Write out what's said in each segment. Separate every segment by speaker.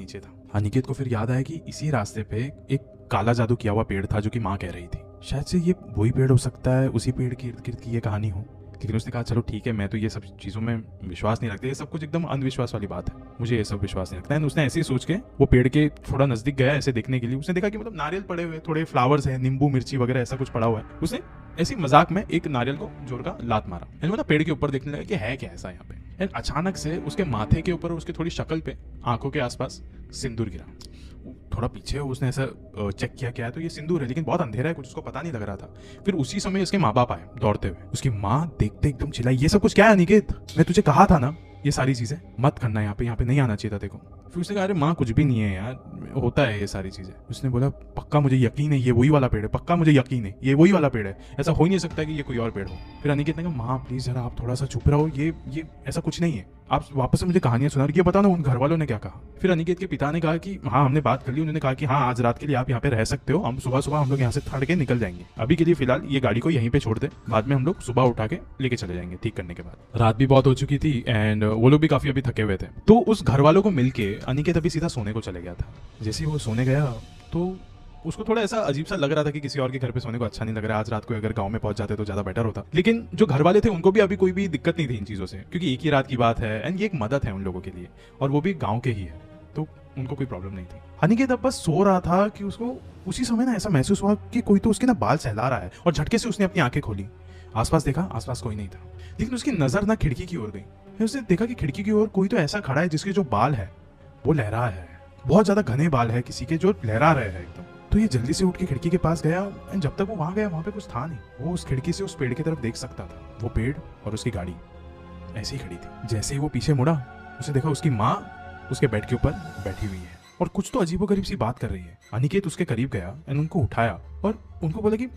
Speaker 1: नीचे था। अनिकेत को फिर याद आया कि इसी रास्ते पे एक काला जादू किया हुआ पेड़ था जो कि माँ कह रही थी। शायद से ये वही पेड़ हो सकता है, उसी पेड़ के इर्द गिर्द की ये कहानी हो। लेकिन उसने कहा चलो ठीक है, मैं तो ये सब चीज़ों में विश्वास नहीं रखते, ये सब कुछ एकदम अंधविश्वास वाली बात है, मुझे ये सब विश्वास नहीं रखता है। उसने ऐसे ही सोच के वो पेड़ के थोड़ा नजदीक गया ऐसे देखने के लिए। उसने देखा कि मतलब नारियल पड़े हुए, थोड़े फ्लावर्स है, नींबू मिर्ची वगैरह ऐसा कुछ पड़ा हुआ है। उसने ऐसी मजाक में एक नारियल को जोर का लात मारा। मतलब पेड़ के ऊपर देखने लगा कि है क्या ऐसा यहाँ पे। अचानक से उसके माथे के ऊपर, उसके थोड़ी शक्ल पे, आंखों के आसपास सिंदूर गिरा। थोड़ा पीछे उसने ऐसा चेक किया क्या है, तो ये सिंदूर है, लेकिन बहुत अंधेरा है, कुछ उसको पता नहीं लग रहा था। फिर उसी समय उसके माँ बाप आए दौड़ते हुए। उसकी माँ देखते एकदम चिल्लाई, ये सब कुछ क्या है अनिकेत, मैं तुझे कहा था ना ये सारी चीजें मत करना, यहाँ पे नहीं आना चाहिए था देखो। फिर उसने कहा अरे माँ कुछ भी नहीं है यार, होता है ये सारी चीजें। उसने बोला पक्का मुझे यकीन है ये वही वाला पेड़ है, पक्का मुझे यकीन है ये वही वाला पेड़ है, ऐसा हो ही नहीं सकता कि ये कोई और पेड़ हो। फिर अनिकेत ने कहा माँ प्लीज जरा आप थोड़ा सा चुप रहो, ये ऐसा कुछ नहीं है, आप वापस से मुझे कहानियां सुना, ये बताओ ना उन घर वालों ने क्या कहा। फिर अनिकेत के पिता ने कहा कि हाँ हमने बात कर ली, उन्होंने कहा कि हाँ आज रात के लिए आप यहाँ पे रह सकते हो, हम सुबह सुबह हम लोग यहाँ से थड़ के निकल जाएंगे, अभी के लिए फिलहाल ये गाड़ी को यहीं पे छोड़ दे, बाद में हम लोग सुबह उठा के लेके चले जाएंगे ठीक करने के बाद। रात भी बहुत हो चुकी थी एंड वो लोग भी काफी अभी थके हुए थे। तो उस घर वालों को मिलके अनिकेत अभी सीधा सोने को चले गया था। जैसे ही वो सोने गया तो उसको थोड़ा ऐसा अजीब सा लग रहा था कि किसी और के घर पे सोने को अच्छा नहीं लग रहा है, आज रात को अगर गांव में पहुंच जाते तो ज्यादा बेटर होता। लेकिन जो घर वाले थे उनको भी अभी कोई भी दिक्कत नहीं थी इन चीजों से, क्योंकि एक ही रात की बात है एंड ये एक मदद है उन लोगों के लिए, और वो भी गाँव के ही है, तो उनको कोई प्रॉब्लम नहीं थी। अनिकेत अब बस सो रहा था कि उसको उसी समय ना ऐसा महसूस हुआ कि कोई तो उसके ना बाल सहला रहा है, और झटके से उसने अपनी आंखें खोली, आसपास देखा, आसपास कोई नहीं था, लेकिन उसकी नजर ना खिड़की की ओर गई। फिर उसने देखा कि खिड़की की ओर कोई तो ऐसा खड़ा है जिसके जो बाल है वो लहरा है, बहुत ज्यादा घने बाल है किसी के जो लहरा रहे हैं एकदम। तो ये जल्दी से उठ के खिड़की के पास गया, एंड जब तक वो वहां गया वहां पे कुछ था नहीं। वो उस खिड़की से उस पेड़ की तरफ देख सकता था, वो पेड़ और उसकी गाड़ी ऐसी ही खड़ी थी। जैसे ही वो पीछे मुड़ा उसने देखा उसकी माँ उसके बेड के ऊपर बैठी हुई है और कुछ तो अजीबोगरीब सी बात कर रही है। अनिकेत उसके करीब गया एंड उनको उठाया और उनको बोला कि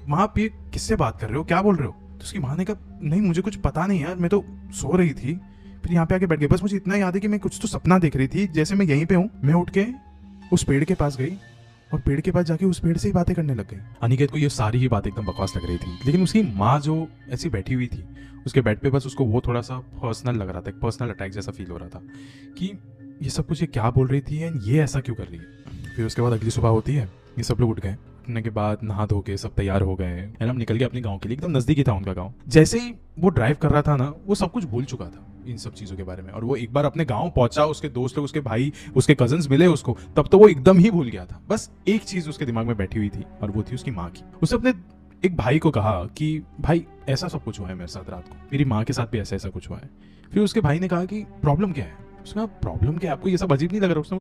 Speaker 1: माँ आप ये किससे बात कर रहे हो, क्या बोल रहे हो। तो उसकी माँ ने कहा नहीं मुझे कुछ पता नहीं यार, मैं तो सो रही थी, फिर यहाँ पे आके बैठ गई, बस मुझे इतना याद है कि मैं कुछ तो सपना देख रही थी, जैसे मैं यहीं पे हूँ। मैं उठ के उस पेड़ के पास गई और पेड़ के पास जाके उस पेड़ से ही बातें करने लग गई। अनिकेत को ये सारी ही बातें एकदम बकवास लग रही थी, लेकिन उसकी माँ जो ऐसी बैठी हुई थी उसके बेड पे, बस उसको वो थोड़ा सा पर्सनल लग रहा था, एक पर्सनल अटैक जैसा फील हो रहा था कि ये सब कुछ ये क्या बोल रही थी एंड ये ऐसा क्यों कर रही है। फिर उसके बाद अगली सुबह होती है, ये सब लोग उठ गए, उठने के बाद नहा धो के सब तैयार हो गए एंड हम निकल गए अपने गांव के लिए, एकदम नजदीक ही था उनका गांव। जैसे ही वो ड्राइव कर रहा था ना, वो सब कुछ भूल चुका था इन सब चीजों के बारे में, और वो एक बार अपने गांव पहुंचा, उसके दोस्त लोग, उसके भाई, उसके कजन्स मिले उसको, तब तो वो एकदम ही भूल गया था। बस एक चीज उसके दिमाग में बैठी हुई थी और वो थी उसकी माँ की। उसने अपने एक भाई को कहा कि भाई ऐसा सब कुछ हुआ है मेरे साथ रात को, मेरी माँ के साथ भी ऐसा ऐसा कुछ हुआ है। फिर उसके भाई ने कहा कि प्रॉब्लम क्या है। उसने कहा प्रॉब्लम क्या है, आपको ये सब अजीब नहीं लग रहा। उसने